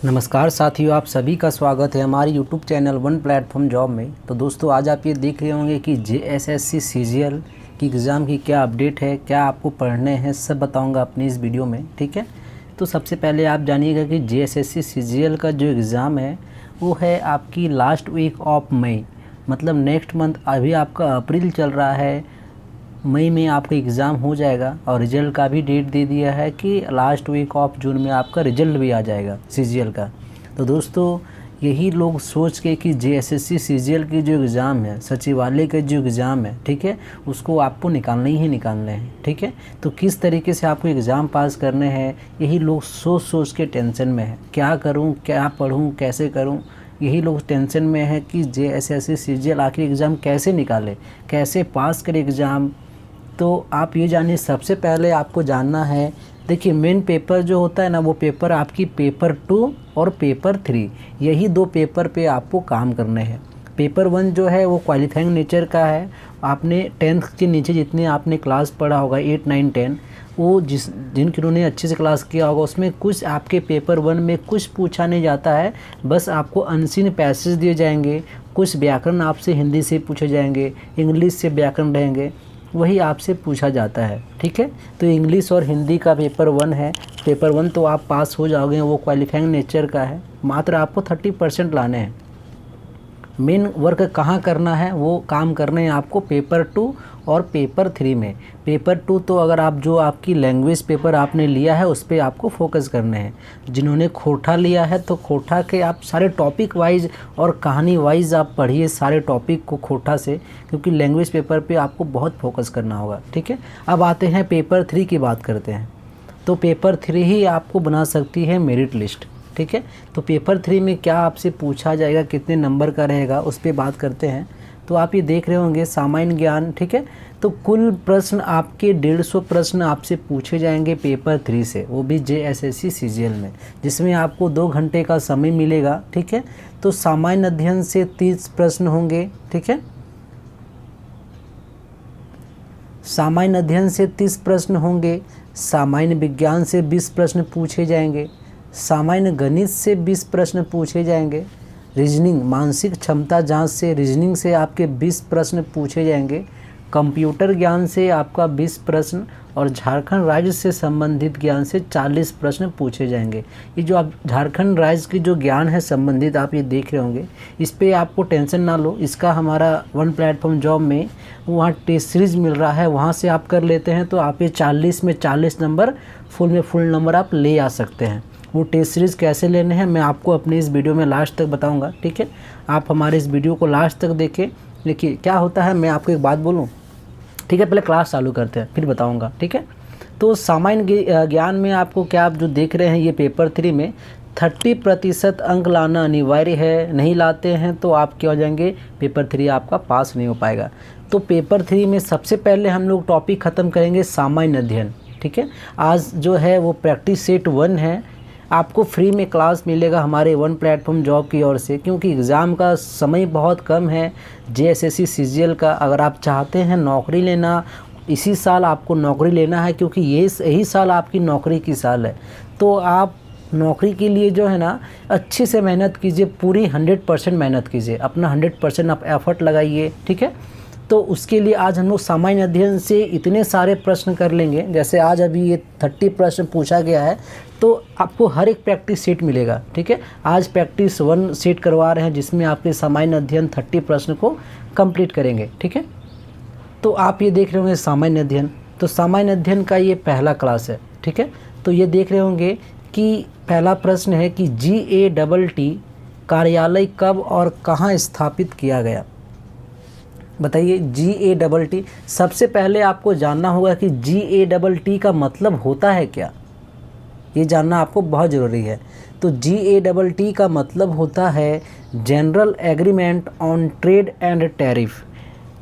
नमस्कार साथियों, आप सभी का स्वागत है हमारे YouTube channel one platform job में। तो दोस्तों, आज आप ये देख रहे होंगे कि JSSC CGL की एग्ज़ाम की क्या अपडेट है, क्या आपको पढ़ने हैं, सब बताऊंगा अपनी इस वीडियो में। ठीक है, तो सबसे पहले आप जानिएगा कि JSSC CGL का जो एग्ज़ाम है वो है आपकी लास्ट वीक ऑफ मई, मतलब नेक्स्ट मंथ। अभी आपका अप्रैल चल रहा है, मई में आपका एग्ज़ाम हो जाएगा और रिज़ल्ट का भी डेट दे दिया है कि लास्ट वीक ऑफ जून में आपका रिज़ल्ट भी आ जाएगा CGL का। तो दोस्तों, यही लोग सोच के कि JSSC CGL की जो एग्ज़ाम है, सचिवालय का जो एग्ज़ाम है, ठीक है, उसको आपको निकालने ही निकालने हैं। ठीक है, तो किस तरीके से आपको एग्ज़ाम पास करने हैं, यही लोग सोच सोच के टेंशन में है। क्या करूं, क्या पढ़ूं, कैसे करूं, यही लोग टेंशन में है कि JSSC CGL आखिर एग्ज़ाम कैसे निकाले, कैसे पास करे एग्ज़ाम। तो आप ये जानिए, सबसे पहले आपको जानना है, देखिए मेन पेपर जो होता है ना, वो पेपर आपकी पेपर 2 और पेपर 3, यही दो पेपर पे आपको काम करने हैं। पेपर 1 जो है वो क्वालिफाइंग नेचर का है। आपने 10th के नीचे जितने आपने क्लास पढ़ा होगा, 8, 9, 10, वो जिन्होंने अच्छे से क्लास किया होगा, उसमें कुछ आपके पेपर 1 में कुछ पूछा नहीं जाता है। बस आपको अनसीन पैसेज दिए जाएंगे, कुछ व्याकरण आपसे हिंदी से पूछे जाएंगे, इंग्लिश से व्याकरण रहेंगे, वही आपसे पूछा जाता है। ठीक है, तो इंग्लिश और हिंदी का पेपर 1 है। पेपर 1 तो आप पास हो जाओगे, वो क्वालिफाइंग नेचर का है। मात्र आपको 30% लाने हैं। मेन वर्क कहाँ करना है, वो काम करने हैं आपको पेपर 2 और पेपर 3 में। पेपर 2 तो अगर आप जो आपकी लैंग्वेज पेपर आपने लिया है उस पर आपको फोकस करने हैं। जिन्होंने खोटा लिया है तो खोटा के आप सारे टॉपिक वाइज और कहानी वाइज आप पढ़िए सारे टॉपिक को खोटा से, क्योंकि लैंग्वेज पेपर पे आपको बहुत फोकस करना होगा। ठीक है, अब आते हैं पेपर 3 की बात करते हैं। तो पेपर 3 ही आपको बना सकती है मेरिट लिस्ट। ठीक है, तो पेपर 3 में क्या आपसे पूछा जाएगा, कितने नंबर का रहेगा, उस पर बात करते हैं। तो आप ये देख रहे होंगे सामान्य ज्ञान। ठीक है, तो कुल प्रश्न आपके 150 प्रश्न आपसे पूछे जाएंगे पेपर 3 से, वो भी JSSC CGL में, जिसमें आपको 2 घंटे का समय मिलेगा। ठीक है, तो सामान्य अध्ययन से 30 प्रश्न होंगे। ठीक है, सामान्य अध्ययन से 30 प्रश्न होंगे। सामान्य विज्ञान से 20 प्रश्न पूछे जाएंगे। सामान्य गणित से 20 प्रश्न पूछे जाएंगे। रीजनिंग, मानसिक क्षमता जांच से रीजनिंग से आपके 20 प्रश्न पूछे जाएंगे। कंप्यूटर ज्ञान से आपका 20 प्रश्न और झारखंड राज्य से संबंधित ज्ञान से 40 प्रश्न पूछे जाएंगे। ये जो आप झारखंड राज्य की जो ज्ञान है संबंधित, आप ये देख रहे होंगे, इस पे आपको टेंशन ना लो। इसका हमारा वन प्लेटफॉर्म जॉब में वहाँ टेस्ट सीरीज़ मिल रहा है, वहाँ से आप कर लेते हैं तो आप ये 40 में 40 नंबर फुल नंबर आप ले आ सकते हैं। वो टेस्ट सीरीज़ कैसे लेने हैं मैं आपको अपने इस वीडियो में लास्ट तक बताऊंगा। ठीक है, आप हमारे इस वीडियो को लास्ट तक देखें। देखिए क्या होता है, मैं आपको एक बात बोलूं। ठीक है, पहले क्लास चालू करते हैं फिर बताऊंगा। ठीक है, तो सामान्य ज्ञान में आपको क्या, आप जो देख रहे हैं ये पेपर 3 में 30% अंक लाना अनिवार्य है। नहीं लाते हैं तो आप क्या हो जाएंगे, पेपर 3 आपका पास नहीं हो पाएगा। तो पेपर 3 में सबसे पहले हम लोग टॉपिक ख़त्म करेंगे सामान्य अध्ययन। ठीक है, आज जो है वो प्रैक्टिस सेट 1 है। आपको फ्री में क्लास मिलेगा हमारे वन प्लेटफॉर्म जॉब की ओर से, क्योंकि एग्ज़ाम का समय बहुत कम है JSSC CGL का। अगर आप चाहते हैं नौकरी लेना, इसी साल आपको नौकरी लेना है, क्योंकि यही साल आपकी नौकरी की साल है, तो आप नौकरी के लिए जो है ना अच्छे से मेहनत कीजिए, पूरी 100% मेहनत कीजिए, अपना 100% आप एफर्ट लगाइए। ठीक है, तो उसके लिए आज हम लोग सामान्य अध्ययन से इतने सारे प्रश्न कर लेंगे। जैसे आज अभी ये 30 प्रश्न पूछा गया है, तो आपको हर एक प्रैक्टिस सेट मिलेगा। ठीक है, आज प्रैक्टिस 1 सेट करवा रहे हैं, जिसमें आपके सामान्य अध्ययन 30 प्रश्न को कंप्लीट करेंगे। ठीक है, तो आप ये देख रहे होंगे सामान्य अध्ययन। तो सामान्य अध्ययन का ये पहला क्लास है। ठीक है, तो ये देख रहे होंगे कि पहला प्रश्न है कि GATT कार्यालय कब और कहाँ स्थापित किया गया। बताइए, GATT। सबसे पहले आपको जानना होगा कि GATT का मतलब होता है क्या, ये जानना आपको बहुत ज़रूरी है। तो GATT का मतलब होता है general agreement on trade and tariff.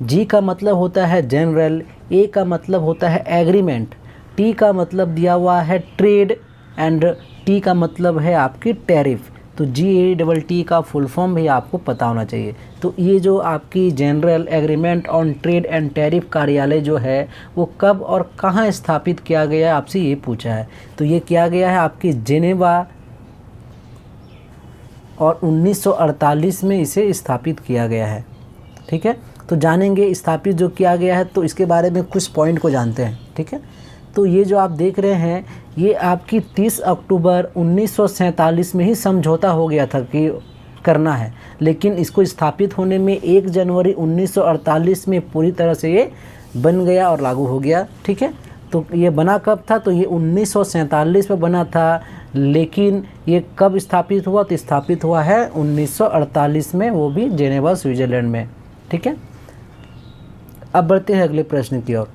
G का मतलब होता है जनरल, A का मतलब होता है एग्रीमेंट, T का मतलब दिया हुआ है ट्रेड एंड T का मतलब है आपकी टैरिफ। तो GATT का फुल फॉर्म भी आपको पता होना चाहिए। तो ये जो आपकी general agreement on trade and tariff कार्यालय जो है वो कब और कहाँ स्थापित किया गया है, आपसे ये पूछा है। तो ये किया गया है आपकी जेनेवा और 1948 में इसे स्थापित किया गया है। ठीक है, तो जानेंगे स्थापित जो किया गया है, तो इसके बारे में कुछ पॉइंट को जानते हैं। ठीक है, तो ये जो आप देख रहे हैं ये आपकी 30 अक्टूबर 1947 में ही समझौता हो गया था कि करना है, लेकिन इसको स्थापित होने में 1 जनवरी 1948 में पूरी तरह से ये बन गया और लागू हो गया। ठीक है, तो ये बना कब था? तो ये 1947 में बना था, लेकिन ये कब स्थापित हुआ? तो स्थापित हुआ है 1948 में, वो भी जेनेवा स्विट्ज़रलैंड में। ठीक है, अब बढ़ते हैं अगले प्रश्न की ओर।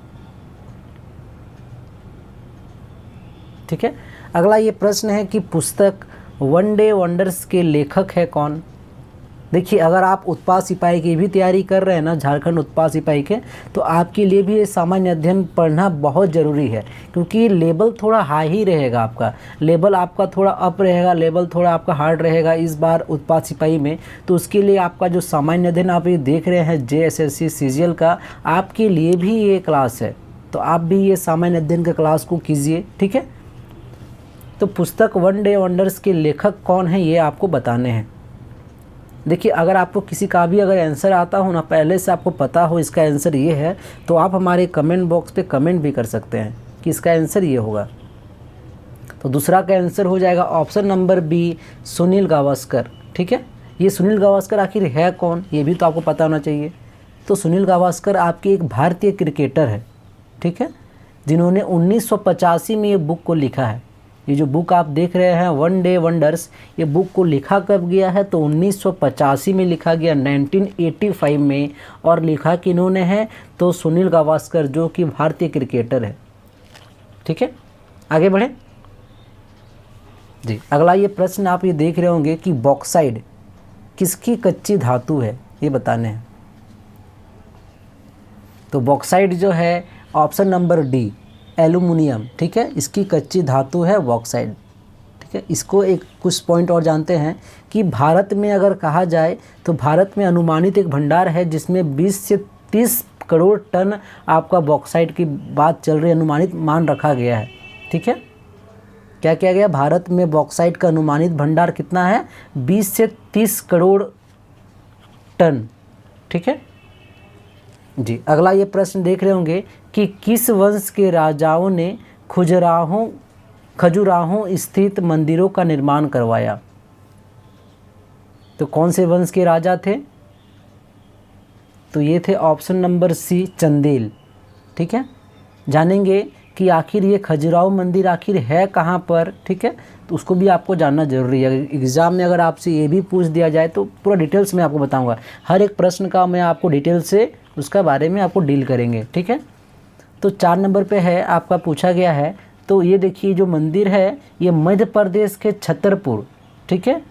ठीक है, अगला ये प्रश्न है कि पुस्तक वन डे वंडर्स के लेखक है कौन? देखिए, अगर आप उत्पाद सिपाही की भी तैयारी कर रहे हैं ना, झारखंड उत्पाद सिपाही के, तो आपके लिए भी ये सामान्य अध्ययन पढ़ना बहुत ज़रूरी है, क्योंकि लेवल थोड़ा हाई ही रहेगा आपका, लेवल आपका थोड़ा अप रहेगा, लेवल थोड़ा आपका हार्ड रहेगा इस बार उत्पाद सिपाही में। तो उसके लिए आपका जो सामान्य अध्ययन आप ये देख रहे हैं JSSC CGL का, आपके लिए भी ये क्लास है, तो आप भी ये सामान्य अध्ययन का क्लास को कीजिए। ठीक है, तो पुस्तक वन डे वंडर्स के लेखक कौन है ये आपको बताने हैं। देखिए, अगर आपको किसी का भी अगर आंसर आता हो ना, पहले से आपको पता हो इसका आंसर ये है, तो आप हमारे कमेंट बॉक्स पे कमेंट भी कर सकते हैं कि इसका आंसर ये होगा। तो दूसरा का आंसर हो जाएगा option number B, Sunil Gavaskar. ठीक है, ये सुनील गावस्कर आखिर है कौन, ये भी तो आपको पता होना चाहिए। तो सुनील गावस्कर आपके एक भारतीय क्रिकेटर है। ठीक है, जिन्होंने 1985 में ये बुक को लिखा है। ये जो बुक आप देख रहे हैं वन डे वंडर्स, ये बुक को लिखा कब गया है? तो 1985 में लिखा गया, 1985 में। और लिखा किन्होंने है? तो सुनील गावस्कर, जो कि भारतीय क्रिकेटर है। ठीक है, आगे बढ़ें जी। अगला ये प्रश्न आप ये देख रहे होंगे कि बॉक्साइड किसकी कच्ची धातु है, ये बताने हैं। तो बॉक्साइड जो है ऑप्शन नंबर डी, एल्युमिनियम। ठीक है, इसकी कच्ची धातु है बॉक्साइड। ठीक है, इसको एक कुछ पॉइंट और जानते हैं कि भारत में अगर कहा जाए तो भारत में अनुमानित एक भंडार है जिसमें 20 से 30 करोड़ टन आपका बॉक्साइड की बात चल रही है, अनुमानित मान रखा गया है। ठीक है, क्या किया गया? भारत में बॉक्साइड का अनुमानित भंडार कितना है? 20 से 30 करोड़ टन। ठीक है जी। अगला ये प्रश्न देख रहे होंगे कि किस वंश के राजाओं ने खजुराहो स्थित मंदिरों का निर्माण करवाया? तो कौन से वंश के राजा थे? तो ये थे ऑप्शन नंबर सी, चंदेल। ठीक है, जानेंगे कि आखिर ये खजुराहो मंदिर आखिर है कहाँ पर। ठीक है, तो उसको भी आपको जानना जरूरी है। एग्ज़ाम में अगर आपसे ये भी पूछ दिया जाए तो पूरा डिटेल्स में आपको बताऊंगा, हर एक प्रश्न का मैं आपको डिटेल से उसका बारे में आपको डील करेंगे। ठीक है, तो 4 नंबर पे है आपका पूछा गया है। तो ये देखिए जो मंदिर है ये मध्य प्रदेश के छतरपुर, ठीक है,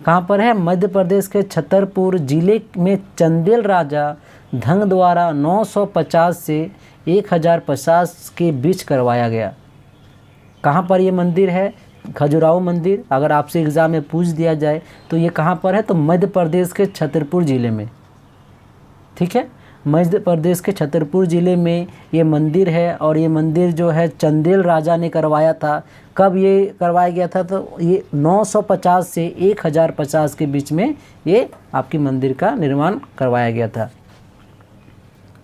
कहाँ पर है? मध्य प्रदेश के छतरपुर जिले में चंदेल राजा धंग द्वारा 950 से 1050 के बीच करवाया गया। कहाँ पर ये मंदिर है? खजुराहो मंदिर। अगर आपसे एग्ज़ाम में पूछ दिया जाए तो ये कहाँ पर है? तो मध्य प्रदेश के छतरपुर ज़िले में। ठीक है, मध्य प्रदेश के छतरपुर ज़िले में ये मंदिर है और ये मंदिर जो है चंदेल राजा ने करवाया था। कब ये करवाया गया था? तो ये 950 से 1050 के बीच में ये आपकी मंदिर का निर्माण करवाया गया था।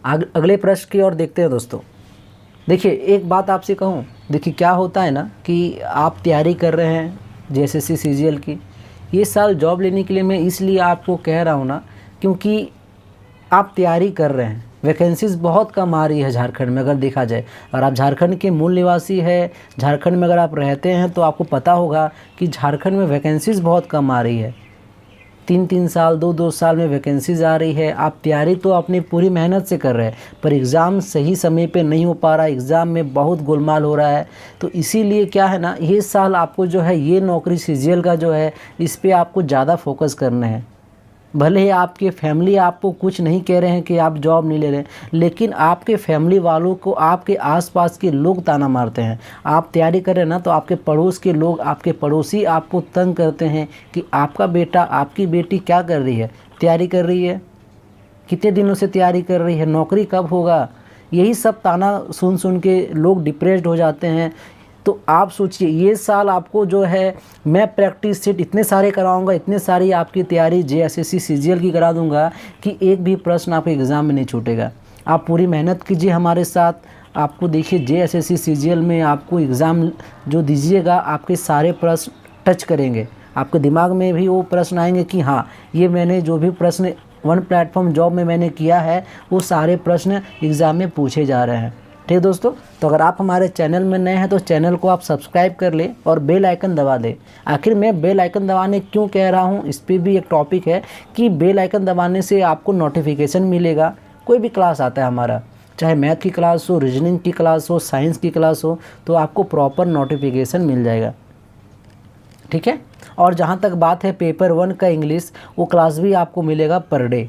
अगले प्रश्न की ओर देखते हैं दोस्तों। देखिए एक बात आपसे कहूँ, देखिए क्या होता है ना कि आप तैयारी कर रहे हैं JSSC CGL की, ये साल जॉब लेने के लिए मैं इसलिए आपको कह रहा हूँ ना क्योंकि आप तैयारी कर रहे हैं। वैकेंसीज़ बहुत कम आ रही है झारखंड में। अगर देखा जाए, अगर आप झारखंड के मूल निवासी है, झारखंड में अगर आप रहते हैं तो आपको पता होगा कि झारखंड में वैकेंसीज़ बहुत कम आ रही है। 3-3 साल 2-2 साल में वैकेंसीज़ आ रही है। आप तैयारी तो अपनी पूरी मेहनत से कर रहे हैं, पर एग्ज़ाम सही समय पे नहीं हो पा रहा है, एग्ज़ाम में बहुत गोलमाल हो रहा है। तो इसीलिए क्या है ना, ये साल आपको जो है ये नौकरी CGL का जो है इस पर आपको ज़्यादा फोकस करना है। भले ही आपके फैमिली आपको कुछ नहीं कह रहे हैं कि आप जॉब नहीं ले रहे हैं, लेकिन आपके फैमिली वालों को, आपके आसपास के लोग ताना मारते हैं। आप तैयारी कर रहे हैं ना, तो आपके पड़ोस के लोग, आपके पड़ोसी आपको तंग करते हैं कि आपका बेटा, आपकी बेटी क्या कर रही है? तैयारी कर रही है, कितने दिनों से तैयारी कर रही है, नौकरी कब होगा? यही सब ताना सुन सुन के लोग डिप्रेस्ड हो जाते हैं। तो आप सोचिए ये साल आपको जो है मैं प्रैक्टिस सेट इतने सारे कराऊंगा, इतने सारी आपकी तैयारी JSSC CGL की करा दूंगा कि एक भी प्रश्न आपके एग्ज़ाम में नहीं छूटेगा। आप पूरी मेहनत कीजिए हमारे साथ। आपको देखिए JSSC CGL में आपको एग्ज़ाम जो दीजिएगा आपके सारे प्रश्न टच करेंगे, आपके दिमाग में भी वो प्रश्न आएंगे कि हाँ ये मैंने जो भी प्रश्न वन प्लेटफॉर्म जॉब में मैंने किया है वो सारे प्रश्न एग्ज़ाम में पूछे जा रहे हैं। ठीक है दोस्तों, तो अगर आप हमारे चैनल में नए हैं तो चैनल को आप सब्सक्राइब कर लें और बेल आइकन दबा दें। आखिर मैं बेल आइकन दबाने क्यों कह रहा हूँ, इस पर भी एक टॉपिक है कि बेल आइकन दबाने से आपको नोटिफिकेशन मिलेगा। कोई भी क्लास आता है हमारा, चाहे मैथ की क्लास हो, रीजनिंग की क्लास हो, साइंस की क्लास हो, तो आपको प्रॉपर नोटिफिकेशन मिल जाएगा। ठीक है, और जहाँ तक बात है पेपर 1 का इंग्लिश, वो क्लास भी आपको मिलेगा पर डे।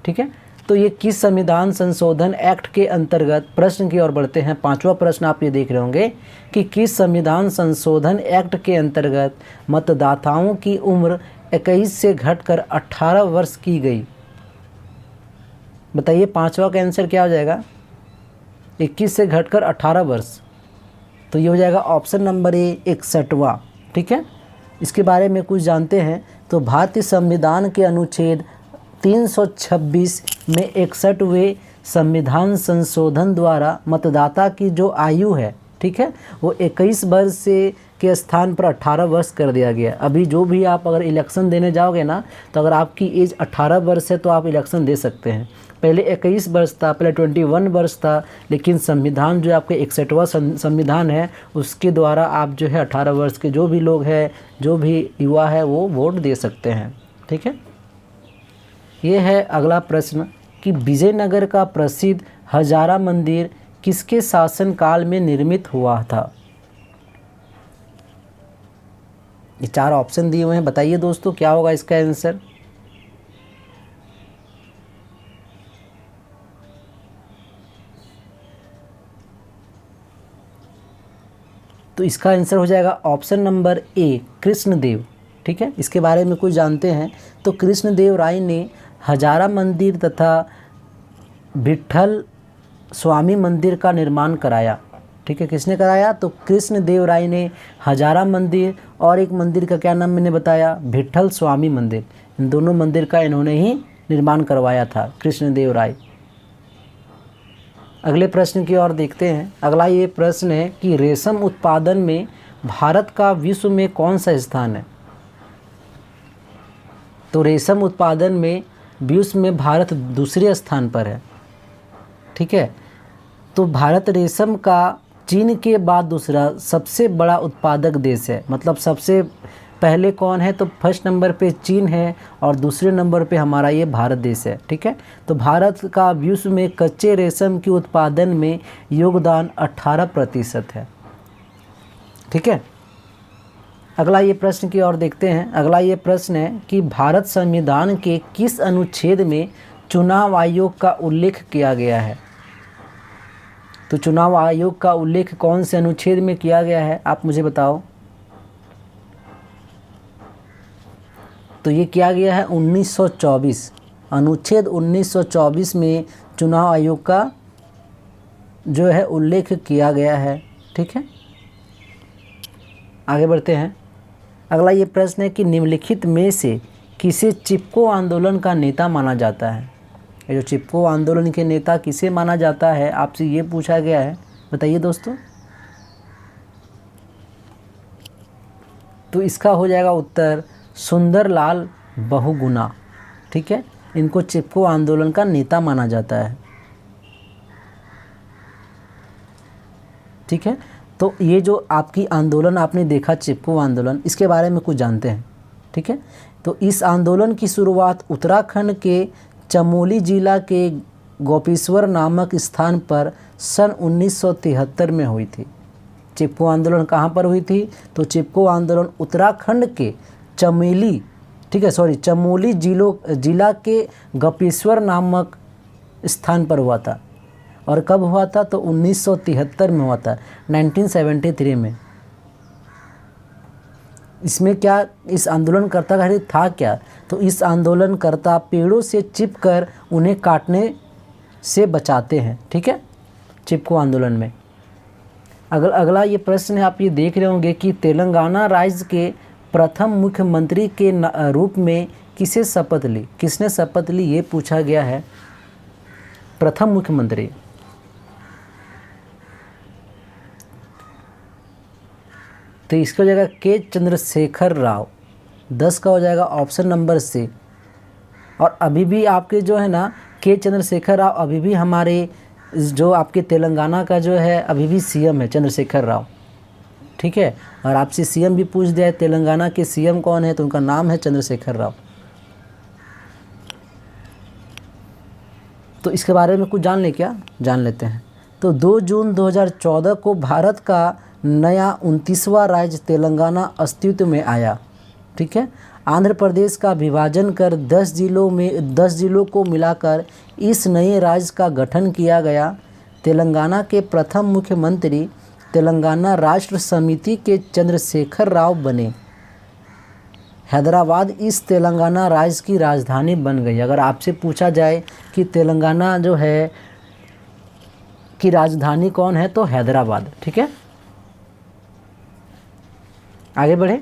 ठीक है, तो ये किस संविधान संशोधन एक्ट के अंतर्गत, प्रश्न की ओर बढ़ते हैं। 5वां प्रश्न आप ये देख रहे होंगे कि किस संविधान संशोधन एक्ट के अंतर्गत मतदाताओं की उम्र 21 से घटकर 18 वर्ष की गई। बताइए 5वां का आंसर क्या हो जाएगा? 21 से घटकर 18 वर्ष, तो ये हो जाएगा ऑप्शन नंबर ए 61वां। ठीक है, इसके बारे में कुछ जानते हैं तो भारतीय संविधान के अनुच्छेद 326 में 61वें संविधान संशोधन द्वारा मतदाता की जो आयु है, ठीक है, वो 21 वर्ष से के स्थान पर 18 वर्ष कर दिया गया। अभी जो भी आप अगर इलेक्शन देने जाओगे ना, तो अगर आपकी एज 18 वर्ष है तो आप इलेक्शन दे सकते हैं। पहले 21 वर्ष था, पहले 21 वर्ष था, लेकिन संविधान जो आपके 61वां संविधान है उसके द्वारा आप जो है 18 वर्ष के जो भी लोग हैं, जो भी युवा है वो वोट दे सकते हैं। ठीक है, ये है अगला प्रश्न कि विजयनगर का प्रसिद्ध हजारा मंदिर किसके शासनकाल में निर्मित हुआ था? ये 4 ऑप्शन दिए हुए हैं, बताइए दोस्तों क्या होगा इसका आंसर। तो इसका आंसर हो जाएगा ऑप्शन नंबर ए कृष्णदेव। ठीक है, इसके बारे में कुछ जानते हैं तो कृष्णदेव राय ने हजारा मंदिर तथा विट्ठल स्वामी मंदिर का निर्माण कराया। ठीक है, किसने कराया? तो कृष्णदेव राय ने हजारा मंदिर और एक मंदिर का क्या नाम मैंने बताया, विट्ठल स्वामी मंदिर। इन दोनों मंदिर का इन्होंने ही निर्माण करवाया था, कृष्णदेव राय। अगले प्रश्न की ओर देखते हैं। अगला ये प्रश्न है कि रेशम उत्पादन में भारत का विश्व में कौन सा स्थान है? तो रेशम उत्पादन में विश्व में भारत दूसरे स्थान पर है। ठीक है, तो भारत रेशम का चीन के बाद दूसरा सबसे बड़ा उत्पादक देश है। मतलब सबसे पहले कौन है? तो फर्स्ट नंबर पे चीन है और दूसरे नंबर पे हमारा ये भारत देश है। ठीक है, तो भारत का विश्व में कच्चे रेशम के उत्पादन में योगदान 18% है। ठीक है, अगला ये प्रश्न की ओर देखते हैं। अगला ये प्रश्न है कि भारत संविधान के किस अनुच्छेद में चुनाव आयोग का उल्लेख किया गया है? तो चुनाव आयोग का उल्लेख कौन से अनुच्छेद में किया गया है, आप मुझे बताओ। तो ये किया गया है 1924, अनुच्छेद 1924 में चुनाव आयोग का जो है उल्लेख किया गया है। ठीक है, आगे बढ़ते हैं। अगला ये प्रश्न है कि निम्नलिखित में से किसे चिपको आंदोलन का नेता माना जाता है? ये जो चिपको आंदोलन के नेता किसे माना जाता है, आपसे ये पूछा गया है, बताइए दोस्तों। तो इसका हो जाएगा उत्तर सुंदरलाल बहुगुणा। ठीक है, इनको चिपको आंदोलन का नेता माना जाता है। ठीक है, तो ये जो आपकी आंदोलन आपने देखा चिपको आंदोलन, इसके बारे में कुछ जानते हैं। ठीक है, तो इस आंदोलन की शुरुआत उत्तराखंड के चमोली जिला के गोपेश्वर नामक स्थान पर सन 1973 में हुई थी। चिपको आंदोलन कहाँ पर हुई थी? तो चिपको आंदोलन उत्तराखंड के चमोली, ठीक है, चमोली जिला के गोपेश्वर नामक स्थान पर हुआ था। और कब हुआ था? तो 1973 में हुआ था, 1973 में। इसमें क्या इस आंदोलनकर्ता का था क्या? तो इस आंदोलनकर्ता पेड़ों से चिपकर उन्हें काटने से बचाते हैं। ठीक है, चिपको आंदोलन में। अगला ये प्रश्न है, आप ये देख रहे होंगे कि तेलंगाना राज्य के प्रथम मुख्यमंत्री के रूप में किसे शपथ ली, किसने शपथ ली, ये पूछा गया है। प्रथम मुख्यमंत्री, तो इसका हो जाएगा के चंद्रशेखर राव। 10 का हो जाएगा ऑप्शन नंबर सी। और अभी भी आपके जो है ना के चंद्रशेखर राव अभी भी हमारे जो आपके तेलंगाना का जो है अभी भी सीएम है चंद्रशेखर राव, ठीक है। और आपसे सीएम भी पूछ दिया है, तेलंगाना के सीएम कौन है, तो उनका नाम है चंद्रशेखर राव। तो इसके बारे में कुछ जान ले क्या, जान लेते हैं। तो 2 जून 2014 को भारत का नया 29वां राज्य तेलंगाना अस्तित्व में आया, ठीक है। आंध्र प्रदेश का विभाजन कर 10 जिलों को मिलाकर इस नए राज्य का गठन किया गया। तेलंगाना के प्रथम मुख्यमंत्री तेलंगाना राष्ट्र समिति के चंद्रशेखर राव बने। हैदराबाद इस तेलंगाना राज्य की राजधानी बन गई। अगर आपसे पूछा जाए कि तेलंगाना जो है की राजधानी कौन है, तो हैदराबाद, ठीक है। आगे बढ़े,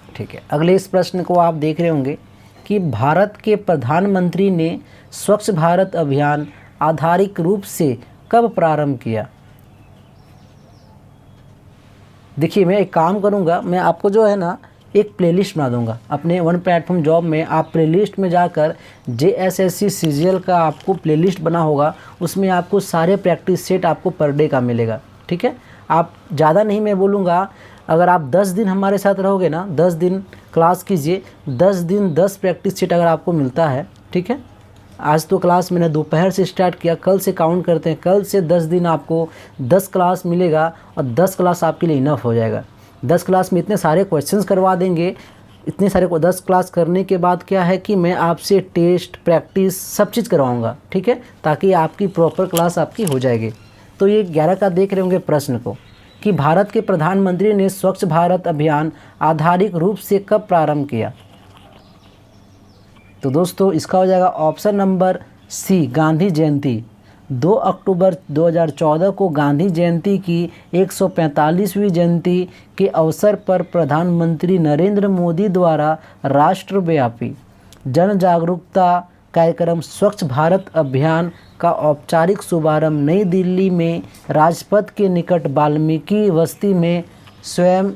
ठीक है। अगले इस प्रश्न को आप देख रहे होंगे कि भारत के प्रधानमंत्री ने स्वच्छ भारत अभियान आधारिक रूप से कब प्रारंभ किया। देखिए, मैं एक काम करूंगा, मैं आपको जो है ना एक प्लेलिस्ट बना दूंगा अपने वन प्लेटफॉर्म जॉब में। आप प्लेलिस्ट में जाकर JSSC CGL का आपको प्लेलिस्ट बना होगा, उसमें आपको सारे प्रैक्टिस सेट आपको पर डे का मिलेगा, ठीक है। आप ज़्यादा नहीं मैं बोलूँगा, अगर आप 10 दिन हमारे साथ रहोगे ना, 10 दिन क्लास कीजिए, 10 दिन 10 प्रैक्टिस सेट अगर आपको मिलता है, ठीक है। आज तो क्लास मैंने दोपहर से स्टार्ट किया, कल से काउंट करते हैं, कल से 10 दिन आपको 10 क्लास मिलेगा और 10 क्लास आपके लिए इनफ हो जाएगा। 10 क्लास में इतने सारे क्वेश्चंस करवा देंगे, इतने सारे 10 क्लास करने के बाद क्या है कि मैं आपसे टेस्ट प्रैक्टिस सब चीज़ करवाऊँगा, ठीक है, ताकि आपकी प्रॉपर क्लास आपकी हो जाएगी। तो ये 11 का देख रहे होंगे प्रश्न को कि भारत के प्रधानमंत्री ने स्वच्छ भारत अभियान आधारिक रूप से कब प्रारंभ किया। तो दोस्तों इसका हो जाएगा ऑप्शन नंबर सी, गांधी जयंती। 2 अक्टूबर 2014 को गांधी जयंती की 145वीं जयंती के अवसर पर प्रधानमंत्री नरेंद्र मोदी द्वारा राष्ट्रव्यापी जन जागरूकता कार्यक्रम स्वच्छ भारत अभियान का औपचारिक शुभारंभ नई दिल्ली में राजपथ के निकट वाल्मीकि बस्ती में स्वयं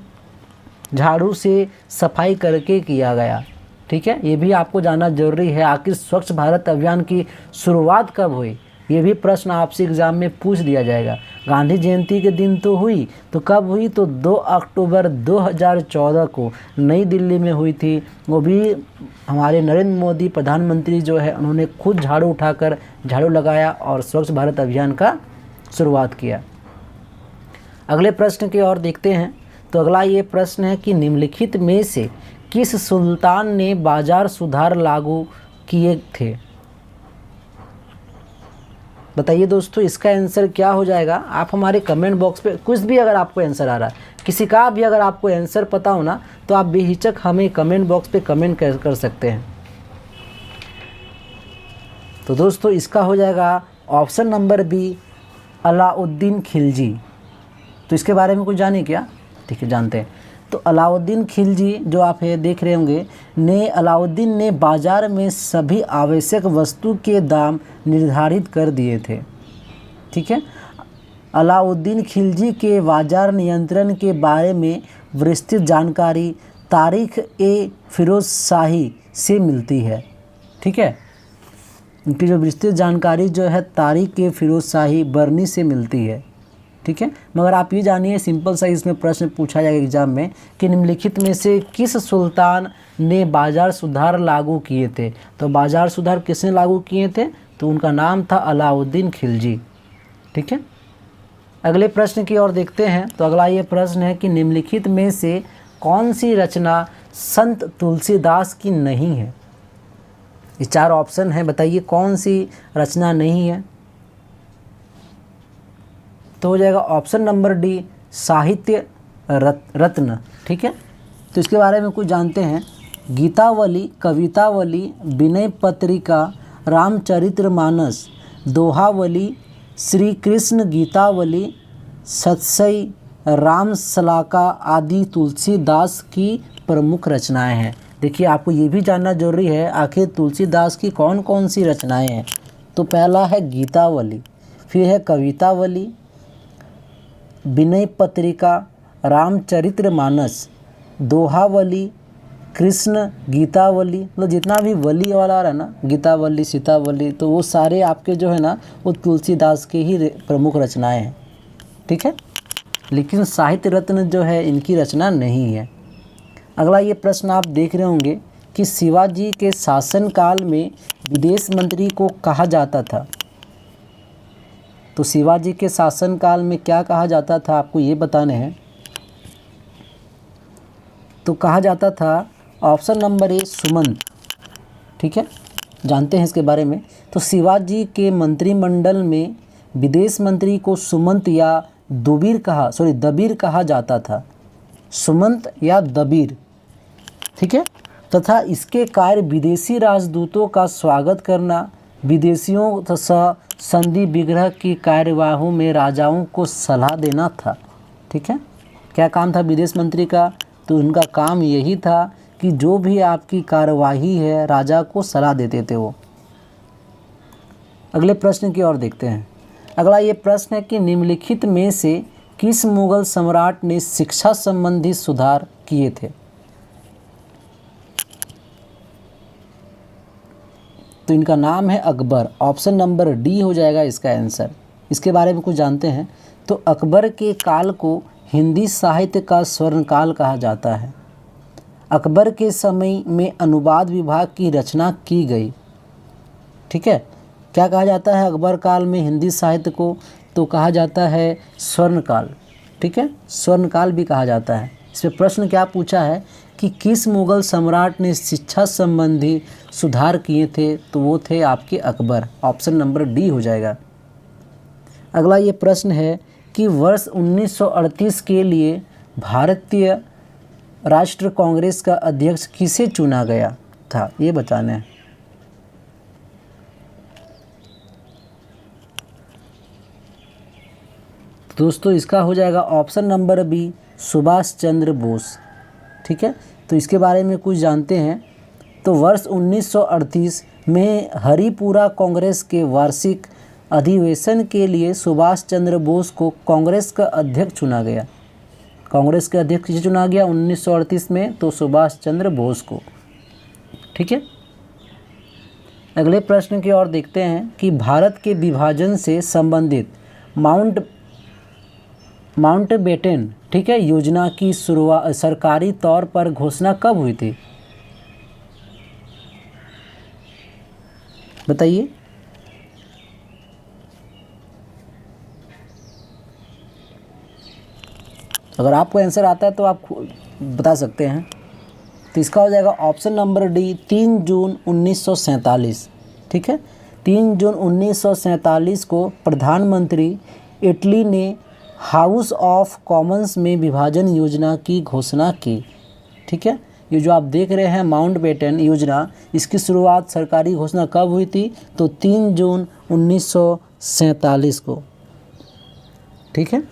झाड़ू से सफाई करके किया गया, ठीक है। ये भी आपको जानना जरूरी है, आखिर स्वच्छ भारत अभियान की शुरुआत कब हुई, ये भी प्रश्न आपसे एग्जाम में पूछ दिया जाएगा। गांधी जयंती के दिन तो हुई, तो कब हुई, तो 2 अक्टूबर 2014 को नई दिल्ली में हुई थी। वो भी हमारे नरेंद्र मोदी प्रधानमंत्री जो है उन्होंने खुद झाड़ू उठाकर झाड़ू लगाया और स्वच्छ भारत अभियान का शुरुआत किया। अगले प्रश्न की ओर देखते हैं। तो अगला ये प्रश्न है कि निम्नलिखित में से किस सुल्तान ने बाजार सुधार लागू किए थे। बताइए दोस्तों, इसका आंसर क्या हो जाएगा। आप हमारे कमेंट बॉक्स पे कुछ भी अगर आपको आंसर आ रहा है, किसी का भी अगर आपको आंसर पता हो ना, तो आप बेहिचक हमें कमेंट बॉक्स पे कमेंट कर सकते हैं। तो दोस्तों इसका हो जाएगा option number B, Alauddin Khilji. तो इसके बारे में कुछ जाने क्या, ठीक है, जानते हैं। तो अलाउद्दीन खिलजी जो आप ये देख रहे होंगे अलाउद्दीन ने बाज़ार में सभी आवश्यक वस्तु के दाम निर्धारित कर दिए थे, ठीक है। अलाउद्दीन खिलजी के बाजार नियंत्रण के बारे में विस्तृत जानकारी तारीख ए फिरोज शाही से मिलती है, ठीक है। उनकी जो विस्तृत जानकारी जो है तारीख ए फिरोज शाही बरनी से मिलती है, ठीक है। मगर आप ये जानिए, सिंपल सा इसमें प्रश्न पूछा जाएगा एग्जाम में कि निम्नलिखित में से किस सुल्तान ने बाजार सुधार लागू किए थे। तो बाजार सुधार किसने लागू किए थे, तो उनका नाम था अलाउद्दीन खिलजी, ठीक है। अगले प्रश्न की ओर देखते हैं। तो अगला ये प्रश्न है कि निम्नलिखित में से कौन सी रचना संत तुलसीदास की नहीं है। ये 4 ऑप्शन है, बताइए कौन सी रचना नहीं है। तो हो जाएगा ऑप्शन नंबर डी, साहित्य रत्न, ठीक है। तो इसके बारे में कुछ जानते हैं। गीतावली, कवितावली, विनय पत्रिका, रामचरितमानस, दोहावली, श्री कृष्ण गीतावली, सतसई, राम सलाका आदि तुलसीदास की प्रमुख रचनाएं हैं। देखिए आपको ये भी जानना जरूरी है आखिर तुलसीदास की कौन कौन सी रचनाएं हैं। तो पहला है गीतावली, फिर है कवितावली, विनय पत्रिका, रामचरितमानस, दोहावली, कृष्ण गीतावली, मतलब जितना भी वली वाला आ रहा है ना, गीतावली, सीतावली, तो वो सारे आपके जो है ना वो तुलसीदास के ही प्रमुख रचनाएं हैं। ठीक है, लेकिन साहित्य रत्न जो है इनकी रचना नहीं है। अगला ये प्रश्न आप देख रहे होंगे कि शिवाजी के शासनकाल में विदेश मंत्री को कहा जाता था। तो शिवाजी के शासनकाल में क्या कहा जाता था आपको ये बताने हैं। तो कहा जाता था ऑप्शन नंबर ए सुमंत। ठीक है, जानते हैं इसके बारे में। तो शिवाजी के मंत्रिमंडल में विदेश मंत्री को सुमंत या दबीर कहा जाता था, सुमंत या दबीर। ठीक है, तथा इसके कार्य विदेशी राजदूतों का स्वागत करना, विदेशियों तथा संधि विग्रह की कार्यवाहों में राजाओं को सलाह देना था। ठीक है, क्या काम था विदेश मंत्री का? तो उनका काम यही था कि जो भी आपकी कार्यवाही है राजा को सलाह देते थे वो। अगले प्रश्न की ओर देखते हैं। अगला ये प्रश्न है कि निम्नलिखित में से किस मुगल सम्राट ने शिक्षा संबंधी सुधार किए थे? तो इनका नाम है अकबर। ऑप्शन नंबर डी हो जाएगा इसका आंसर। इसके बारे में कुछ जानते हैं। तो अकबर के काल को हिंदी साहित्य का स्वर्णकाल कहा जाता है। अकबर के समय में अनुवाद विभाग की रचना की गई। ठीक है, क्या कहा जाता है अकबर काल में हिंदी साहित्य को? तो कहा जाता है स्वर्णकाल। ठीक है, स्वर्णकाल भी कहा जाता है। इस पर प्रश्न क्या पूछा है कि किस मुगल सम्राट ने शिक्षा संबंधी सुधार किए थे? तो वो थे आपके अकबर। ऑप्शन नंबर डी हो जाएगा। अगला ये प्रश्न है कि वर्ष 1938 के लिए भारतीय राष्ट्रीय कांग्रेस का अध्यक्ष किसे चुना गया था? ये बताना है। दोस्तों इसका हो जाएगा option number B, Subhash Chandra Bose. ठीक है, तो इसके बारे में कुछ जानते हैं। तो वर्ष 1938 में हरिपुरा कांग्रेस के वार्षिक अधिवेशन के लिए सुभाष चंद्र बोस को कांग्रेस का अध्यक्ष चुना गया। कांग्रेस के अध्यक्ष किसे चुना गया 1938 में? तो सुभाष चंद्र बोस को। ठीक है, अगले प्रश्न की ओर देखते हैं कि भारत के विभाजन से संबंधित माउंटबेटन, ठीक है, योजना की शुरुआत सरकारी तौर पर घोषणा कब हुई थी? बताइए। अगर आपको आंसर आता है तो आप बता सकते हैं। तो इसका हो जाएगा ऑप्शन नंबर डी, 3 जून 1947। ठीक है, 3 जून 1947 को प्रधानमंत्री इटली ने हाउस ऑफ कॉमन्स में विभाजन योजना की घोषणा की। ठीक है, ये जो आप देख रहे हैं माउंटबेटन योजना, इसकी शुरुआत सरकारी घोषणा कब हुई थी? तो 3 जून 1947 को। ठीक है,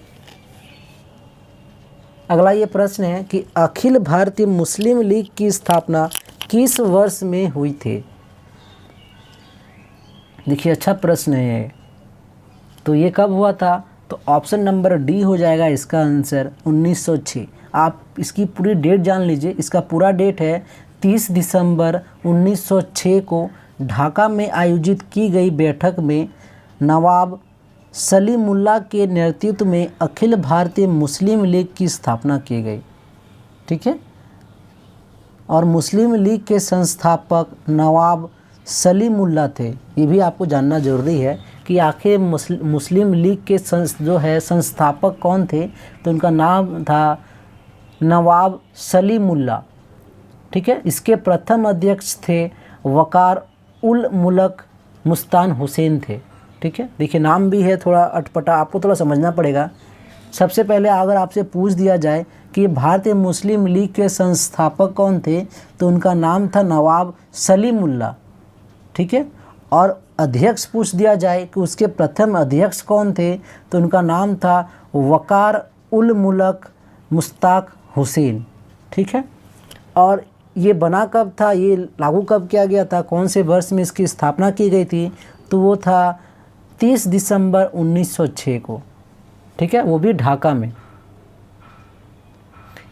अगला ये प्रश्न है कि अखिल भारतीय मुस्लिम लीग की स्थापना किस वर्ष में हुई थी? देखिए अच्छा प्रश्न है। तो ये कब हुआ था? तो ऑप्शन नंबर डी हो जाएगा इसका आंसर, 1906। आप इसकी पूरी डेट जान लीजिए। इसका पूरा डेट है 30 दिसंबर 1906 को ढाका में आयोजित की गई बैठक में नवाब सलीमुल्लाह के नेतृत्व में अखिल भारतीय मुस्लिम लीग की स्थापना की गई। ठीक है, और मुस्लिम लीग के संस्थापक नवाब सलीमुल्लाह थे। ये भी आपको जानना ज़रूरी है कि आखिर मुस्लिम लीग के जो है संस्थापक कौन थे? तो उनका नाम था नवाब सलीमुल्लाह। ठीक है, इसके प्रथम अध्यक्ष थे वकार उल मुल्क मुस्तान हुसैन थे। ठीक है, देखिए नाम भी है थोड़ा अटपटा, आपको थोड़ा समझना पड़ेगा। सबसे पहले अगर आपसे पूछ दिया जाए कि भारतीय मुस्लिम लीग के संस्थापक कौन थे, तो उनका नाम था नवाब सलीमुल्लाह। ठीक है, और अध्यक्ष पूछ दिया जाए कि उसके प्रथम अध्यक्ष कौन थे, तो उनका नाम था वकार उल मुल्क मुश्ताक हुसैन। ठीक है, और ये बना कब था, ये लागू कब किया गया था, कौन से वर्ष में इसकी स्थापना की गई थी, तो वो था 30 दिसंबर 1906 को। ठीक है, वो भी ढाका में।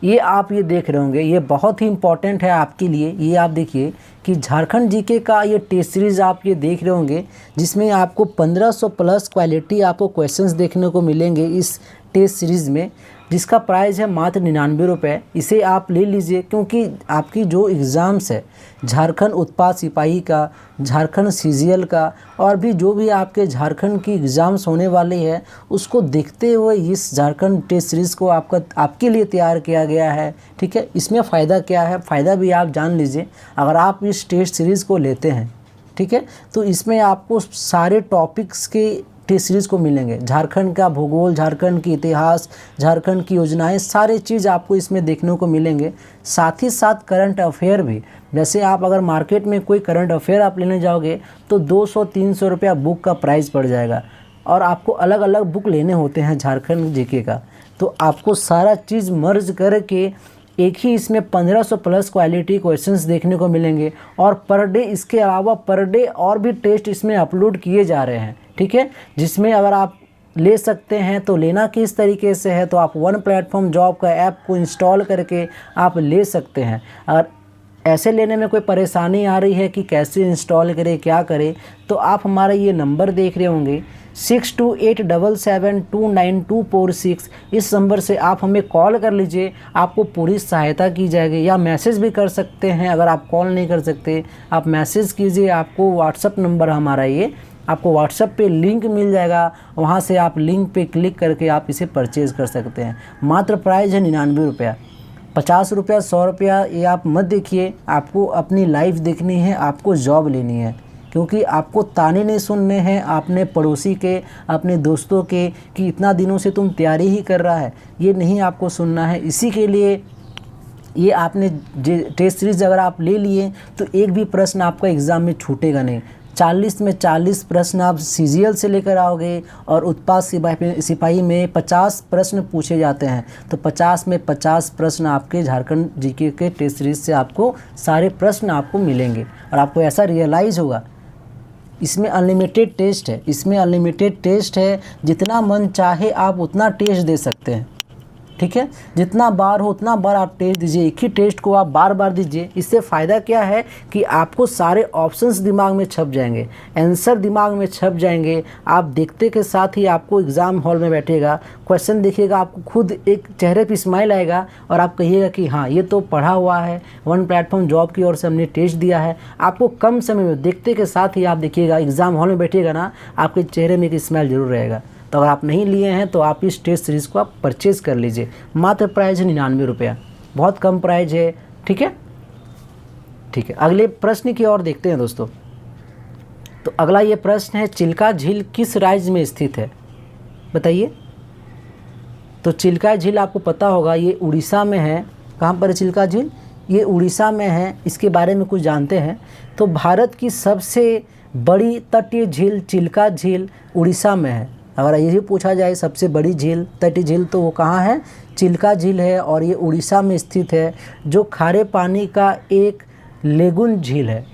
ये आप ये देख रहे होंगे, ये बहुत ही इम्पॉर्टेंट है आपके लिए। ये आप देखिए कि झारखंड जीके का ये टेस्ट सीरीज़ आप ये देख रहे होंगे, जिसमें आपको 1500 प्लस क्वालिटी आपको क्वेश्चंस देखने को मिलेंगे इस टेस्ट सीरीज़ में, जिसका प्राइस है मात्र 99 रुपये। इसे आप ले लीजिए, क्योंकि आपकी जो एग्ज़ाम्स है झारखंड उत्पाद सिपाही का, झारखंड सीजीएल का, और भी जो भी आपके झारखंड की एग्ज़ाम्स होने वाले हैं, उसको देखते हुए इस झारखंड टेस्ट सीरीज़ को आपके लिए तैयार किया गया है। ठीक है, इसमें फ़ायदा क्या है, फ़ायदा भी आप जान लीजिए। अगर आप इस टेस्ट सीरीज़ को लेते हैं, ठीक है, तो इसमें आपको सारे टॉपिक्स के टेस्ट सीरीज़ को मिलेंगे। झारखंड का भूगोल, झारखंड की इतिहास, झारखंड की योजनाएं, सारे चीज़ आपको इसमें देखने को मिलेंगे। साथ ही साथ करंट अफेयर भी, जैसे आप अगर मार्केट में कोई करंट अफेयर आप लेने जाओगे तो 200-300 रुपया बुक का प्राइस पड़ जाएगा, और आपको अलग अलग बुक लेने होते हैं झारखंड जीके का। तो आपको सारा चीज़ मर्ज करके एक ही इसमें 1500 प्लस क्वालिटी क्वेश्चंस देखने को मिलेंगे, और पर डे, इसके अलावा पर डे और भी टेस्ट इसमें अपलोड किए जा रहे हैं। ठीक है, जिसमें अगर आप ले सकते हैं तो लेना किस तरीके से है, तो आप वन प्लेटफॉर्म जॉब का ऐप को इंस्टॉल करके आप ले सकते हैं। अगर ऐसे लेने में कोई परेशानी आ रही है कि कैसे इंस्टॉल करें, क्या करें, तो आप हमारा ये नंबर देख रहे होंगे 6287729246, इस नंबर से आप हमें कॉल कर लीजिए, आपको पूरी सहायता की जाएगी। या मैसेज भी कर सकते हैं, अगर आप कॉल नहीं कर सकते आप मैसेज कीजिए। आपको व्हाट्सअप नंबर हमारा ये, आपको व्हाट्सएप पे लिंक मिल जाएगा, वहाँ से आप लिंक पे क्लिक करके आप इसे परचेज़ कर सकते हैं। मात्र प्राइस है 99 रुपया। 50 रुपया 100 रुपया ये आप मत देखिए, आपको अपनी लाइफ देखनी है, आपको जॉब लेनी है, क्योंकि आपको ताने नहीं सुनने हैं अपने पड़ोसी के, अपने दोस्तों के, कि इतना दिनों से तुम तैयारी ही कर रहा है, ये नहीं आपको सुनना है। इसी के लिए ये आपने टेस्ट सीरीज़ अगर आप ले लिए तो एक भी प्रश्न आपका एग्ज़ाम में छूटेगा नहीं। 40 में 40 प्रश्न आप सीजीएल से लेकर आओगे, और उत्पाद सिपाही में 50 प्रश्न पूछे जाते हैं, तो 50 में 50 प्रश्न आपके झारखंड जीके के टेस्ट सीरीज से आपको सारे प्रश्न आपको मिलेंगे। और आपको ऐसा रियलाइज़ होगा, इसमें अनलिमिटेड टेस्ट है, इसमें अनलिमिटेड टेस्ट है, जितना मन चाहे आप उतना टेस्ट दे सकते हैं। ठीक है, जितना बार हो उतना बार आप टेस्ट दीजिए, एक ही टेस्ट को आप बार बार दीजिए। इससे फ़ायदा क्या है कि आपको सारे ऑप्शंस दिमाग में छप जाएंगे, आंसर दिमाग में छप जाएंगे। आप देखते के साथ ही आपको एग्ज़ाम हॉल में बैठेगा, क्वेश्चन देखिएगा, आपको खुद एक चेहरे पे स्माइल आएगा, और आप कहिएगा कि हाँ ये तो पढ़ा हुआ है, वन प्लेटफॉर्म जॉब की ओर से हमने टेस्ट दिया है। आपको कम समय में देखते के साथ ही आप देखिएगा, एग्ज़ाम हॉल में बैठिएगा ना, आपके चेहरे में एक स्माइल जरूर रहेगा। तो अगर आप नहीं लिए हैं तो आप इस टेस्ट सीरीज़ को आप परचेज़ कर लीजिए। मात्र प्राइस है 99 रुपया, बहुत कम प्राइस है। ठीक है, ठीक है, अगले प्रश्न की ओर देखते हैं दोस्तों। तो अगला ये प्रश्न है, चिल्का झील किस राज्य में स्थित है, बताइए। तो चिल्का झील आपको पता होगा, ये उड़ीसा में है। कहाँ पर है चिल्का झील, ये उड़ीसा में है। इसके बारे में कुछ जानते हैं। तो भारत की सबसे बड़ी तटीय झील चिल्का झील उड़ीसा में है। अगर ये पूछा जाए सबसे बड़ी झील, तटीय झील, तो वो कहाँ है, चिल्का झील है, और ये उड़ीसा में स्थित है, जो खारे पानी का एक लेगून झील है।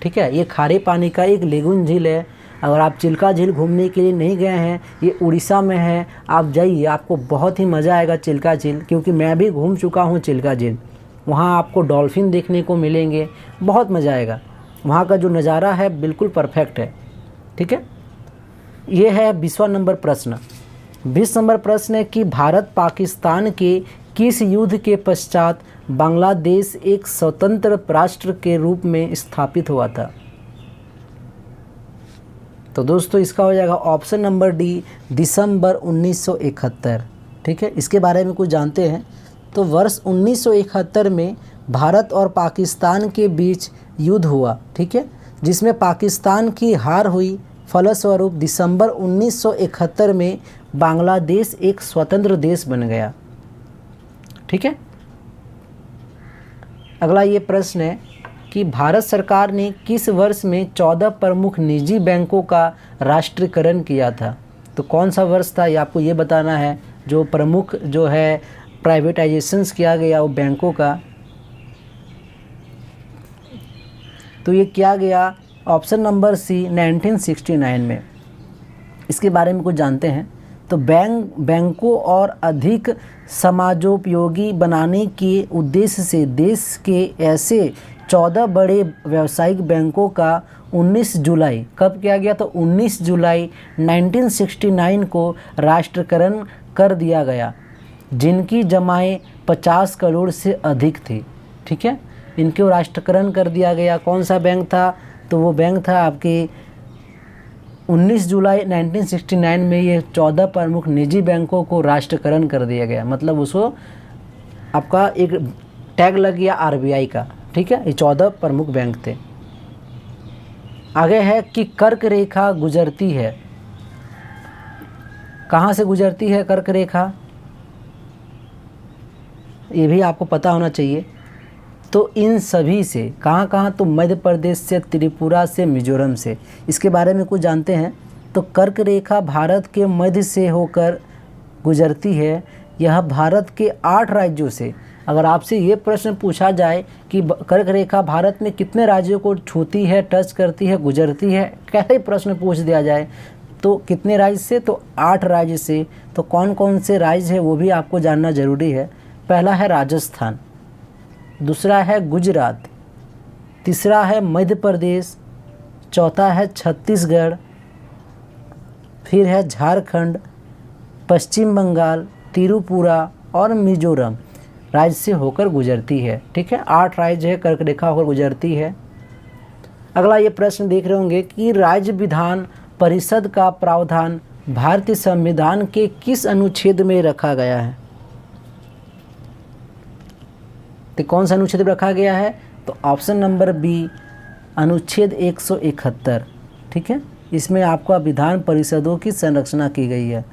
ठीक है, ये खारे पानी का एक लेगून झील है। अगर आप चिल्का झील घूमने के लिए नहीं गए हैं, ये उड़ीसा में है, आप जाइए, आपको बहुत ही मज़ा आएगा चिल्का झील, क्योंकि मैं भी घूम चुका हूँ चिल्का झील। वहाँ आपको डॉल्फिन देखने को मिलेंगे, बहुत मज़ा आएगा। वहाँ का जो नज़ारा है बिल्कुल परफेक्ट है। ठीक है, ये है 20वां नंबर प्रश्न। 20 नंबर प्रश्न है कि भारत पाकिस्तान के किस युद्ध के पश्चात बांग्लादेश एक स्वतंत्र राष्ट्र के रूप में स्थापित हुआ था। तो दोस्तों इसका हो जाएगा ऑप्शन नंबर डी, दिसंबर 1971। ठीक है, इसके बारे में कुछ जानते हैं। तो वर्ष 1971 में भारत और पाकिस्तान के बीच युद्ध हुआ। ठीक है, जिसमें पाकिस्तान की हार हुई। फलस्वरूप दिसंबर 1971 में बांग्लादेश एक स्वतंत्र देश बन गया। ठीक है, अगला ये प्रश्न है कि भारत सरकार ने किस वर्ष में 14 प्रमुख निजी बैंकों का राष्ट्रीयकरण किया था। तो कौन सा वर्ष था ये आपको ये बताना है। जो प्रमुख जो है प्राइवेटाइजेशंस किया गया वो बैंकों का, तो ये किया गया ऑप्शन नंबर सी 1969 में। इसके बारे में कुछ जानते हैं। तो बैंकों और अधिक समाजोपयोगी बनाने के उद्देश्य से देश के ऐसे 14 बड़े व्यावसायिक बैंकों का 19 जुलाई कब किया गया? तो 19 जुलाई 1969 को राष्ट्रीयकरण कर दिया गया, जिनकी जमाएं 50 करोड़ से अधिक थी। ठीक है, इनको राष्ट्रीयकरण कर दिया गया। कौन सा बैंक था? तो वो बैंक था आपके 19 जुलाई 1969 में ये 14 प्रमुख निजी बैंकों को राष्ट्रीयकरण कर दिया गया। मतलब उसको आपका एक टैग लग गया आरबीआई का। ठीक है, ये 14 प्रमुख बैंक थे। आगे है कि कर्क रेखा गुजरती है, कहाँ से गुजरती है कर्क रेखा? ये भी आपको पता होना चाहिए। तो इन सभी से कहाँ? तो मध्य प्रदेश से, त्रिपुरा से, मिजोरम से। इसके बारे में कुछ जानते हैं। तो कर्क रेखा भारत के मध्य से होकर गुजरती है। यह भारत के 8 राज्यों से, अगर आपसे ये प्रश्न पूछा जाए कि कर्क रेखा भारत में कितने राज्यों को छूती है, टच करती है, गुजरती है, कैसे प्रश्न पूछ दिया जाए तो कितने राज्य से? तो 8 राज्य से। तो कौन कौन से राज्य है वो भी आपको जानना ज़रूरी है। पहला है राजस्थान, दूसरा है गुजरात, तीसरा है मध्य प्रदेश, चौथा है छत्तीसगढ़, फिर है झारखंड, पश्चिम बंगाल, त्रिपुरा और मिजोरम राज्य से होकर गुजरती है। ठीक है, 8 राज्य है कर्क रेखा होकर गुजरती है। अगला ये प्रश्न देख रहे होंगे कि राज्य विधान परिषद का प्रावधान भारतीय संविधान के किस अनुच्छेद में रखा गया है? तो कौन सा अनुच्छेद रखा गया है? तो ऑप्शन नंबर बी अनुच्छेद 171। ठीक है, इसमें आपका विधान परिषदों की संरचना की गई है।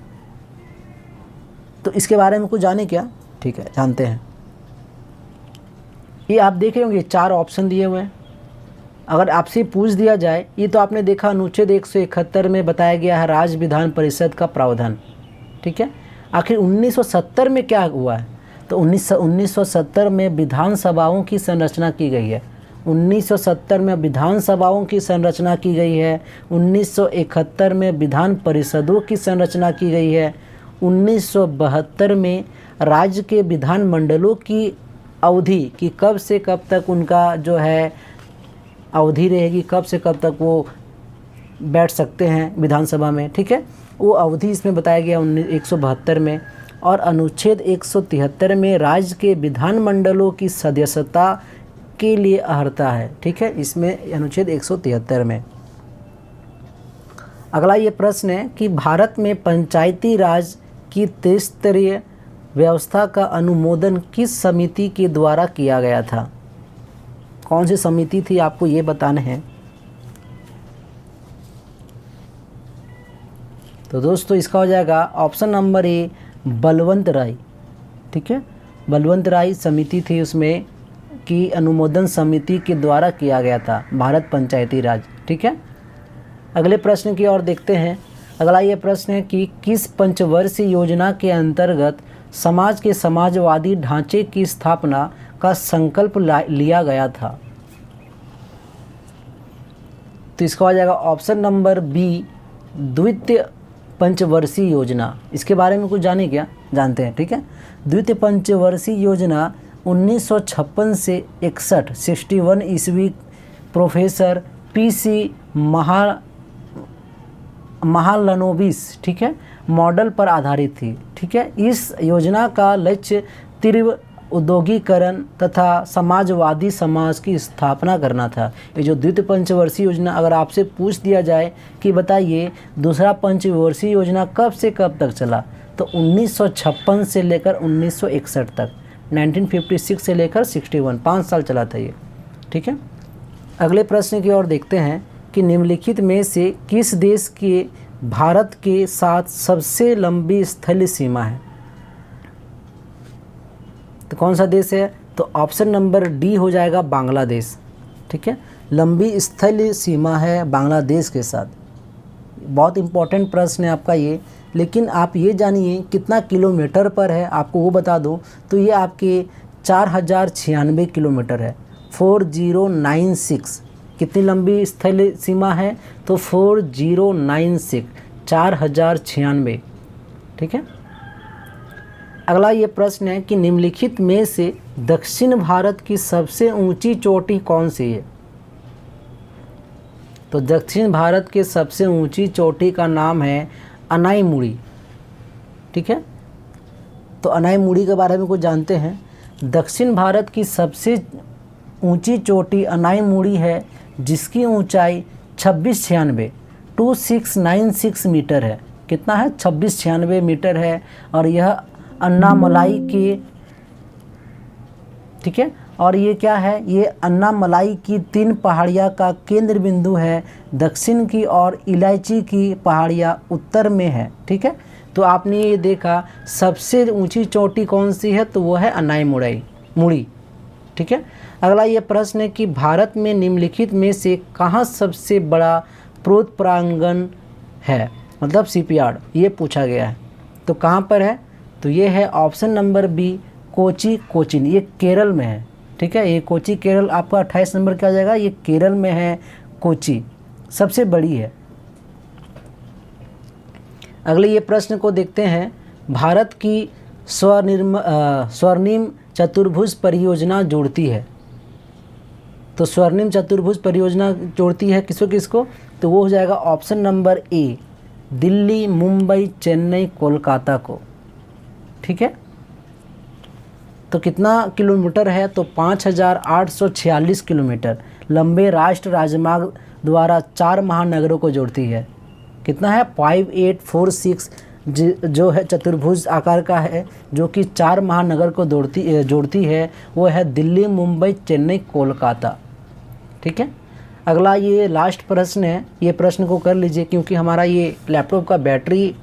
तो इसके बारे में कुछ जाने क्या? ठीक है, जानते हैं। ये आप देख रहे होंगे 4 ऑप्शन दिए हुए हैं। अगर आपसे पूछ दिया जाए, ये तो आपने देखा अनुच्छेद 171 में बताया गया है राज्य विधान परिषद का प्रावधान। ठीक है, आखिर 1970 में क्या हुआ है? तो 1970 में विधानसभाओं की संरचना की गई है। 1970 में विधानसभाओं की संरचना की गई है। 1971 में विधान परिषदों की संरचना की गई है। 1972 में राज्य के विधान मंडलों की अवधि कि कब से कब तक उनका जो है अवधि रहेगी, कब से कब तक वो बैठ सकते हैं विधानसभा में। ठीक है, वो अवधि इसमें बताया गया 172 में। और अनुच्छेद 173 में राज्य के विधान मंडलों की सदस्यता के लिए अर्हता है। ठीक है, इसमें अनुच्छेद 173 में। अगला ये प्रश्न है कि भारत में पंचायती राज की त्रिस्तरीय व्यवस्था का अनुमोदन किस समिति के द्वारा किया गया था? कौन सी समिति थी आपको ये बताना है। तो दोस्तों इसका हो जाएगा ऑप्शन नंबर ए बलवंत राय। ठीक है, बलवंत राय समिति थी उसमें की अनुमोदन समिति के द्वारा किया गया था भारत पंचायती राज। ठीक है, अगले प्रश्न की ओर देखते हैं। अगला ये प्रश्न है कि किस पंचवर्षीय योजना के अंतर्गत समाज के समाजवादी ढांचे की स्थापना का संकल्प लिया गया था? तो इसका हो जाएगा ऑप्शन नंबर बी द्वितीय पंचवर्षीय योजना। इसके बारे में कुछ जाने क्या? जानते हैं। ठीक है, द्वितीय पंचवर्षीय योजना 1956 से 61 ईस्वी प्रोफेसर पीसी महालनोबिस ठीक है मॉडल पर आधारित थी। ठीक है, इस योजना का लक्ष्य तीव्र औद्योगिकरण तथा समाजवादी समाज की स्थापना करना था। ये जो द्वितीय पंचवर्षीय योजना, अगर आपसे पूछ दिया जाए कि बताइए दूसरा पंचवर्षीय योजना कब से कब तक चला, तो 1956 से लेकर 1961 तक, 1956 से लेकर 61, 5 साल चला था ये। ठीक है, अगले प्रश्न की ओर देखते हैं कि निम्नलिखित में से किस देश के भारत के साथ सबसे लंबी स्थलीय सीमा है? तो कौन सा देश है? तो ऑप्शन नंबर डी हो जाएगा बांग्लादेश। ठीक है, लंबी स्थलीय सीमा है बांग्लादेश के साथ। बहुत इंपॉर्टेंट प्रश्न है आपका ये, लेकिन आप ये जानिए कितना किलोमीटर पर है, आपको वो बता दो। तो ये आपके 4096 किलोमीटर है, 4096। कितनी लंबी स्थल सीमा है? तो 4096, 4096। ठीक है। अगला ये प्रश्न है कि निम्नलिखित में से दक्षिण भारत की सबसे ऊंची चोटी कौन सी है? तो दक्षिण भारत के सबसे ऊंची चोटी का नाम है अनाईमुड़ी। ठीक है। तो अनाईमुड़ी के बारे में कुछ जानते हैं। दक्षिण भारत की सबसे ऊंची चोटी अनाईमुड़ी है, जिसकी ऊंचाई 2696 मीटर है। कितना है? 2696 मीटर है। और यह अन्नामलाई के, ठीक है, और ये क्या है? ये अन्नामलाई की 3 पहाड़ियाँ का केंद्र बिंदु है। दक्षिण की और इलायची की पहाड़ियाँ उत्तर में है। ठीक है। तो आपने ये देखा सबसे ऊंची चोटी कौन सी है? तो वो है अनाईमुड़ी। ठीक है। अगला ये प्रश्न है कि भारत में निम्नलिखित में से कहाँ सबसे बड़ा पोत प्रांगण है, मतलब शिपयार्ड, ये पूछा गया है। तो कहाँ पर है? तो ये है ऑप्शन नंबर बी, कोचीन। ये केरल में है। ठीक है। ये कोची केरल आपका 28 नंबर क्या आ जाएगा? ये केरल में है, कोची सबसे बड़ी है। अगले ये प्रश्न को देखते हैं। भारत की स्वर्णिम चतुर्भुज परियोजना जोड़ती है। तो स्वर्णिम चतुर्भुज परियोजना जोड़ती है किसको किसको? तो वो हो जाएगा option number A, Delhi, Mumbai, Chennai, Kolkata को। ठीक है। तो कितना किलोमीटर है? तो 5846 किलोमीटर लंबे राष्ट्रीय राजमार्ग द्वारा 4 महानगरों को जोड़ती है। कितना है? 5846 जो है चतुर्भुज आकार का है, जो कि 4 महानगर को जोड़ती है। वो है दिल्ली, मुंबई, चेन्नई, कोलकाता। ठीक है। अगला ये लास्ट प्रश्न है, ये प्रश्न को कर लीजिए क्योंकि हमारा ये लैपटॉप का बैटरी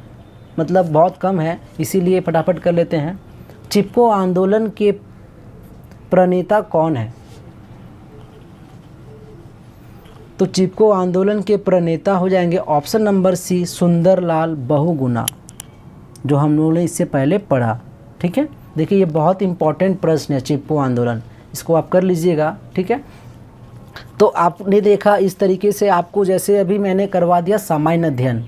मतलब बहुत कम है, इसीलिए फटाफट कर लेते हैं। चिपको आंदोलन के प्रणेता कौन है? तो चिपको आंदोलन के प्रणेता हो जाएंगे option number C, Sundarlal Bahuguna, जो हम लोगों ने इससे पहले पढ़ा। ठीक है। देखिए ये बहुत इंपॉर्टेंट प्रश्न है, चिपको आंदोलन, इसको आप कर लीजिएगा। ठीक है। तो आपने देखा इस तरीके से आपको, जैसे अभी मैंने करवा दिया सामान्य अध्ययन,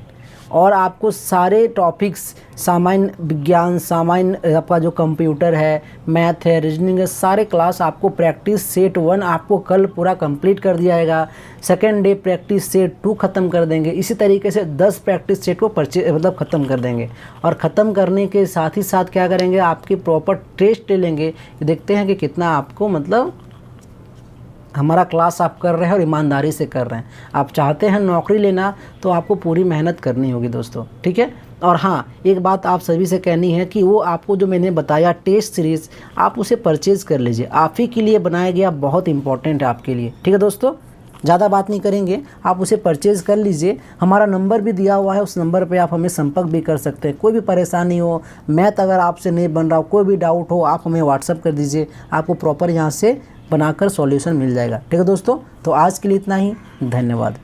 और आपको सारे टॉपिक्स सामान्य विज्ञान, सामान्य आपका जो कंप्यूटर है, मैथ है, रीजनिंग है, सारे क्लास आपको प्रैक्टिस सेट 1 आपको कल पूरा कंप्लीट कर दिया जाएगा। सेकेंड डे प्रैक्टिस सेट 2 ख़त्म कर देंगे। इसी तरीके से 10 प्रैक्टिस सेट को ख़त्म कर देंगे। और ख़त्म करने के साथ ही साथ क्या करेंगे, आपके प्रॉपर टेस्ट ले लेंगे, देखते हैं कि कितना आपको मतलब हमारा क्लास आप कर रहे हैं और ईमानदारी से कर रहे हैं। आप चाहते हैं नौकरी लेना तो आपको पूरी मेहनत करनी होगी दोस्तों। ठीक है। और हाँ, एक बात आप सभी से कहनी है कि वो आपको जो मैंने बताया टेस्ट सीरीज़, आप उसे परचेज़ कर लीजिए। आप ही के लिए बनाया गया, बहुत इंपॉर्टेंट है आपके लिए। ठीक है दोस्तों, ज़्यादा बात नहीं करेंगे, आप उसे परचेज़ कर लीजिए। हमारा नंबर भी दिया हुआ है, उस नंबर पे आप हमें संपर्क भी कर सकते हैं। कोई भी परेशानी हो, मैथ अगर आपसे नहीं बन रहा हो, कोई भी डाउट हो, आप हमें व्हाट्सअप कर दीजिए, आपको प्रॉपर यहाँ से बनाकर सॉल्यूशन मिल जाएगा। ठीक है दोस्तों, तो आज के लिए इतना ही, धन्यवाद।